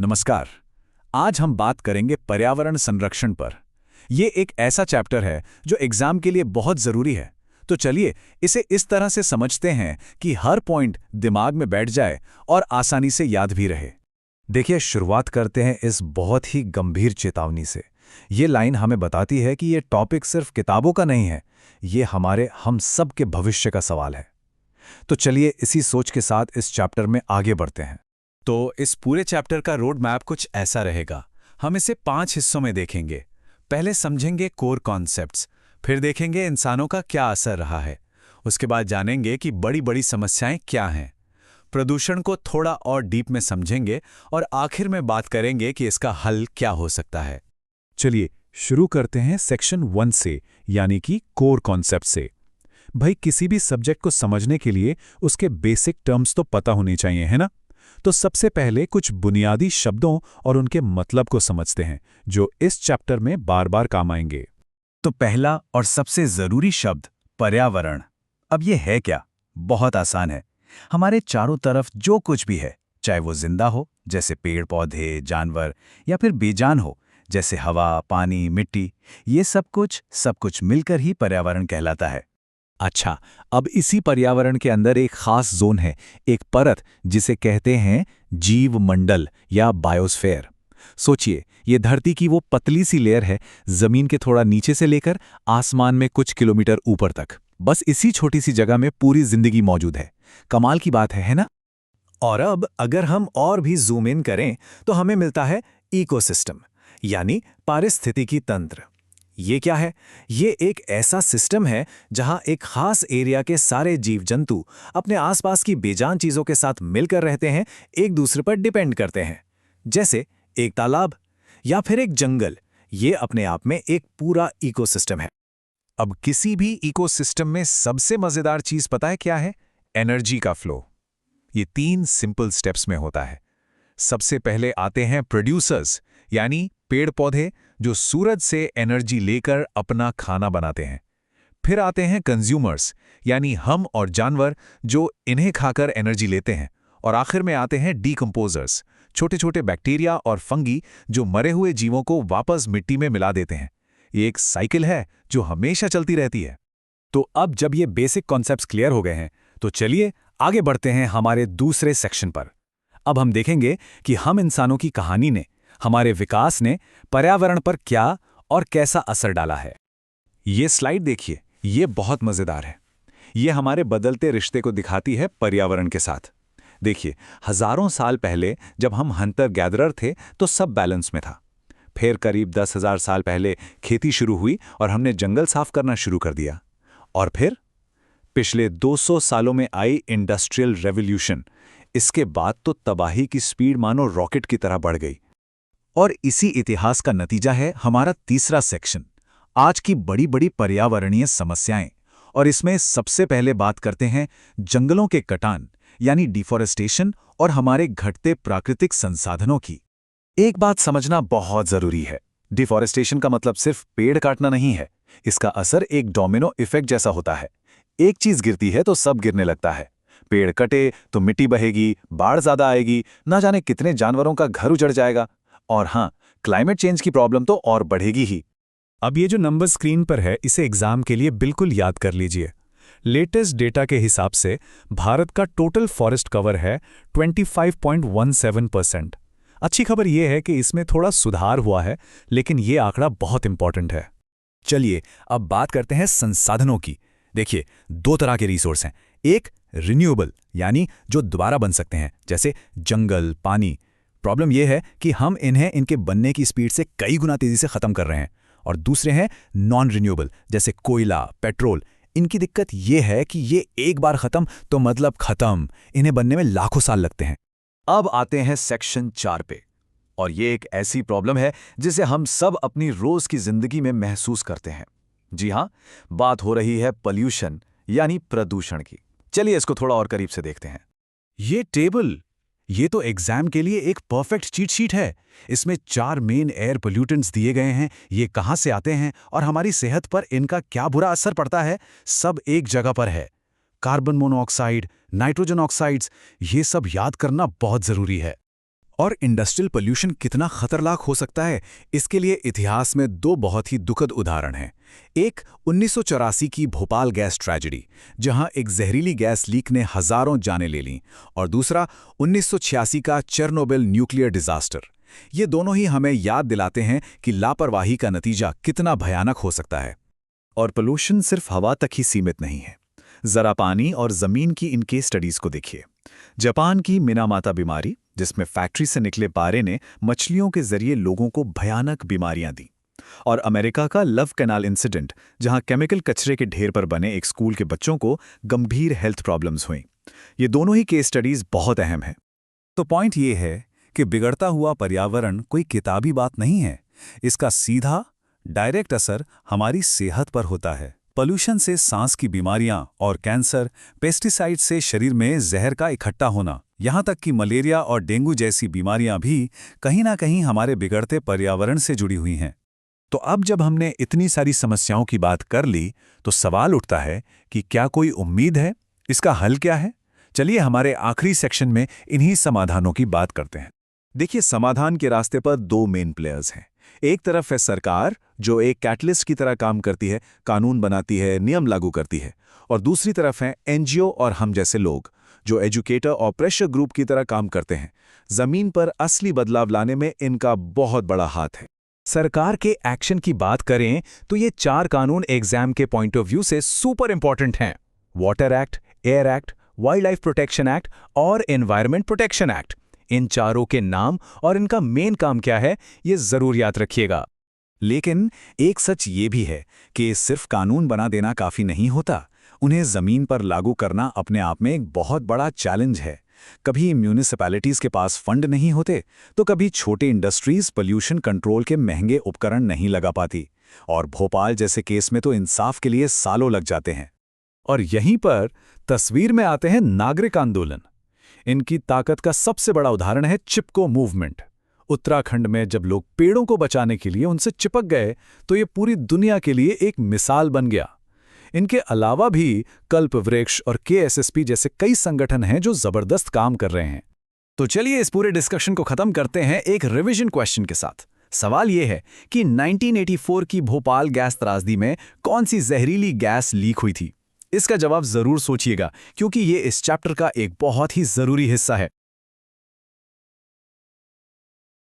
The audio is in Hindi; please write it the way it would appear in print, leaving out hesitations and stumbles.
नमस्कार। आज हम बात करेंगे पर्यावरण संरक्षण पर। ये एक ऐसा चैप्टर है जो एग्जाम के लिए बहुत ज़रूरी है। तो चलिए इसे इस तरह से समझते हैं कि हर पॉइंट दिमाग में बैठ जाए और आसानी से याद भी रहे। देखिए, शुरुआत करते हैं इस बहुत ही गंभीर चेतावनी से। ये लाइन हमें बताती है कि ये टॉपिक सिर्फ किताबों का नहीं है, ये हम सब के भविष्य का सवाल है। तो चलिए इसी सोच के साथ इस चैप्टर में आगे बढ़ते हैं। तो इस पूरे चैप्टर का रोड मैप कुछ ऐसा रहेगा। हम इसे 5 हिस्सों में देखेंगे। पहले समझेंगे कोर कॉन्सेप्ट्स, फिर देखेंगे इंसानों का क्या असर रहा है, उसके बाद जानेंगे कि बड़ी बड़ी समस्याएं क्या हैं, प्रदूषण को थोड़ा और डीप में समझेंगे और आखिर में बात करेंगे कि इसका हल क्या हो सकता है। चलिए शुरू करते हैं सेक्शन 1 से, यानी कि कोर कॉन्सेप्ट से। भाई, किसी भी सब्जेक्ट को समझने के लिए उसके बेसिक टर्म्स तो पता होनी चाहिए, है ना? तो सबसे पहले कुछ बुनियादी शब्दों और उनके मतलब को समझते हैं, जो इस चैप्टर में बार बार काम आएंगे। तो पहला और सबसे जरूरी शब्द पर्यावरण। अब ये है क्या? बहुत आसान है। हमारे चारों तरफ जो कुछ भी है, चाहे वो जिंदा हो जैसे पेड़ पौधे, जानवर, या फिर बेजान हो जैसे हवा, पानी, मिट्टी, ये सब कुछ मिलकर ही पर्यावरण कहलाता है। अच्छा, अब इसी पर्यावरण के अंदर एक खास जोन है, एक परत जिसे कहते हैं जीव मंडल या बायोस्फेयर। सोचिए, ये धरती की वो पतली सी लेयर है, जमीन के थोड़ा नीचे से लेकर आसमान में कुछ किलोमीटर ऊपर तक। बस इसी छोटी सी जगह में पूरी जिंदगी मौजूद है। कमाल की बात है ना? और अब अगर हम और भी जूम इन करें तो हमें मिलता है इकोसिस्टम, यानी पारिस्थितिकी तंत्र। ये क्या है? ये एक ऐसा सिस्टम है जहां एक खास एरिया के सारे जीव जंतु अपने आसपास की बेजान चीजों के साथ मिलकर रहते हैं, एक दूसरे पर डिपेंड करते हैं। जैसे एक तालाब या फिर एक जंगल, ये अपने आप में एक पूरा इकोसिस्टम है। अब किसी भी इकोसिस्टम में सबसे मजेदार चीज पता है क्या है? एनर्जी का फ्लो। ये 3 सिंपल स्टेप्स में होता है। सबसे पहले आते हैं प्रोड्यूसर्स, यानी पेड़ पौधे जो सूरज से एनर्जी लेकर अपना खाना बनाते हैं। फिर आते हैं कंज्यूमर्स, यानी हम और जानवर जो इन्हें खाकर एनर्जी लेते हैं। और आखिर में आते हैं डीकंपोजर्स, छोटे छोटे बैक्टीरिया और फंगी जो मरे हुए जीवों को वापस मिट्टी में मिला देते हैं। ये एक साइकिल है जो हमेशा चलती रहती है। तो अब जब ये बेसिक कॉन्सेप्ट्स क्लियर हो गए हैं, तो चलिए आगे बढ़ते हैं हमारे दूसरे सेक्शन पर। अब हम देखेंगे कि हम इंसानों की कहानी ने, हमारे विकास ने पर्यावरण पर क्या और कैसा असर डाला है। ये स्लाइड देखिए, ये बहुत मजेदार है। ये हमारे बदलते रिश्ते को दिखाती है पर्यावरण के साथ। देखिए, हजारों साल पहले जब हम हंटर गैदरर थे तो सब बैलेंस में था। फिर करीब 10,000 साल पहले खेती शुरू हुई और हमने जंगल साफ करना शुरू कर दिया। और फिर पिछले 200 सालों में आई इंडस्ट्रियल रेवोल्यूशन। इसके बाद तो तबाही की स्पीड मानो रॉकेट की तरह बढ़ गई। और इसी इतिहास का नतीजा है हमारा तीसरा सेक्शन, आज की बड़ी बड़ी पर्यावरणीय समस्याएं। और इसमें सबसे पहले बात करते हैं जंगलों के कटान, यानी डिफॉरेस्टेशन, और हमारे घटते प्राकृतिक संसाधनों की। एक बात समझना बहुत जरूरी है, डिफॉरेस्टेशन का मतलब सिर्फ पेड़ काटना नहीं है। इसका असर एक डोमिनो इफेक्ट जैसा होता है। एक चीज गिरती है तो सब गिरने लगता है। पेड़ कटे तो मिट्टी बहेगी, बाढ़ ज्यादा आएगी, ना जाने कितने जानवरों का घर उजड़ जाएगा। और हाँ, क्लाइमेट चेंज की प्रॉब्लम तो और बढ़ेगी ही। अब ये जो नंबर स्क्रीन पर है, इसे एग्जाम के लिए बिल्कुल याद कर लीजिए। लेटेस्ट डेटा के हिसाब से भारत का टोटल फॉरेस्ट कवर है 25.17%। अच्छी खबर यह है कि इसमें थोड़ा सुधार हुआ है, लेकिन ये आंकड़ा बहुत इंपॉर्टेंट है। चलिए अब बात करते हैं संसाधनों की। देखिए, 2 तरह के रिसोर्स हैं। एक रिन्यूएबल, यानी जो दोबारा बन सकते हैं, जैसे जंगल, पानी। प्रॉब्लम यह है कि हम इन्हें इनके बनने की स्पीड से कई गुना तेजी से खत्म कर रहे हैं। और दूसरे हैं नॉन रिन्यूएबल, जैसे कोयला, पेट्रोल। इनकी दिक्कत यह है कि ये एक बार खत्म तो मतलब खत्म, इन्हें बनने में लाखों साल लगते हैं। अब आते हैं सेक्शन 4 पे। और ये एक ऐसी प्रॉब्लम है जिसे हम सब अपनी रोज की जिंदगी में महसूस करते हैं। जी हां, बात हो रही है पॉल्यूशन, यानी प्रदूषण की। चलिए इसको थोड़ा और करीब से देखते हैं। ये टेबल, ये तो एग्जाम के लिए एक परफेक्ट चीट शीट है। इसमें 4 मेन एयर पोल्यूटेंट्स दिए गए हैं, ये कहां से आते हैं और हमारी सेहत पर इनका क्या बुरा असर पड़ता है, सब एक जगह पर है। कार्बन मोनोऑक्साइड, नाइट्रोजन ऑक्साइड्स, ये सब याद करना बहुत जरूरी है। और इंडस्ट्रियल पोल्यूशन कितना खतरनाक हो सकता है, इसके लिए इतिहास में दो बहुत ही दुखद उदाहरण हैं। एक 1984 की भोपाल गैस ट्रेजेडी, जहां एक जहरीली गैस लीक ने हजारों जानें ले लीं, और दूसरा 1986 का चेरनोबिल न्यूक्लियर डिजास्टर। ये दोनों ही हमें याद दिलाते हैं कि लापरवाही का नतीजा कितना भयानक हो सकता है। और पोल्यूशन सिर्फ हवा तक ही सीमित नहीं है। जरा पानी और जमीन की इन केस स्टडीज को देखिए। जापान की मिनामाता बीमारी, जिसमें फैक्ट्री से निकले पारे ने मछलियों के जरिए लोगों को भयानक बीमारियां दी, और अमेरिका का लव कैनाल इंसिडेंट, जहां केमिकल कचरे के ढेर पर बने एक स्कूल के बच्चों को गंभीर हेल्थ प्रॉब्लम्स हुई। ये दोनों ही केस स्टडीज बहुत अहम हैं। तो पॉइंट ये है कि बिगड़ता हुआ पर्यावरण कोई किताबी बात नहीं है, इसका सीधा डायरेक्ट असर हमारी सेहत पर होता है। पोल्यूशन से सांस की बीमारियां और कैंसर, पेस्टिसाइड से शरीर में जहर का इकट्ठा होना, यहाँ तक कि मलेरिया और डेंगू जैसी बीमारियां भी कहीं ना कहीं हमारे बिगड़ते पर्यावरण से जुड़ी हुई हैं। तो अब जब हमने इतनी सारी समस्याओं की बात कर ली, तो सवाल उठता है कि क्या कोई उम्मीद है? इसका हल क्या है? चलिए हमारे आखिरी सेक्शन में इन्हीं समाधानों की बात करते हैं। देखिए, समाधान के रास्ते पर दो मेन प्लेयर्स हैं। एक तरफ है सरकार, जो एक कैटलिस्ट की तरह काम करती है, कानून बनाती है, नियम लागू करती है, और दूसरी तरफ है एनजीओ और हम जैसे लोग, जो एजुकेटर और प्रेशर ग्रुप की तरह काम करते हैं। जमीन पर असली बदलाव लाने में इनका बहुत बड़ा हाथ है। सरकार के एक्शन की बात करें तो ये 4 कानून एग्जाम के पॉइंट ऑफ व्यू से सुपर इंपॉर्टेंट हैं। Water act, air act, wild life protection act और एनवायरनमेंट प्रोटेक्शन एक्ट। इन चारों के नाम और इनका मेन काम क्या है, ये जरूर याद रखिएगा। लेकिन एक सच ये भी है कि सिर्फ कानून बना देना काफी नहीं होता, उन्हें जमीन पर लागू करना अपने आप में एक बहुत बड़ा चैलेंज है। कभी म्यूनिसिपैलिटीज के पास फंड नहीं होते, तो कभी छोटे इंडस्ट्रीज पोल्यूशन कंट्रोल के महंगे उपकरण नहीं लगा पाती, और भोपाल जैसे केस में तो इंसाफ के लिए सालों लग जाते हैं। और यहीं पर तस्वीर में आते हैं नागरिक आंदोलन। इनकी ताकत का सबसे बड़ा उदाहरण है चिपको मूवमेंट। उत्तराखंड में जब लोग पेड़ों को बचाने के लिए उनसे चिपक गए, तो ये पूरी दुनिया के लिए एक मिसाल बन गया। इनके अलावा भी कल्प वृक्ष और केएसएसपी जैसे कई संगठन हैं जो जबरदस्त काम कर रहे हैं। तो चलिए इस पूरे डिस्कशन को खत्म करते हैं एक रिवीजन क्वेश्चन के साथ। सवाल यह है कि 1984 की भोपाल गैस त्रासदी में कौन सी जहरीली गैस लीक हुई थी? इसका जवाब जरूर सोचिएगा, क्योंकि ये इस चैप्टर का एक बहुत ही जरूरी हिस्सा है।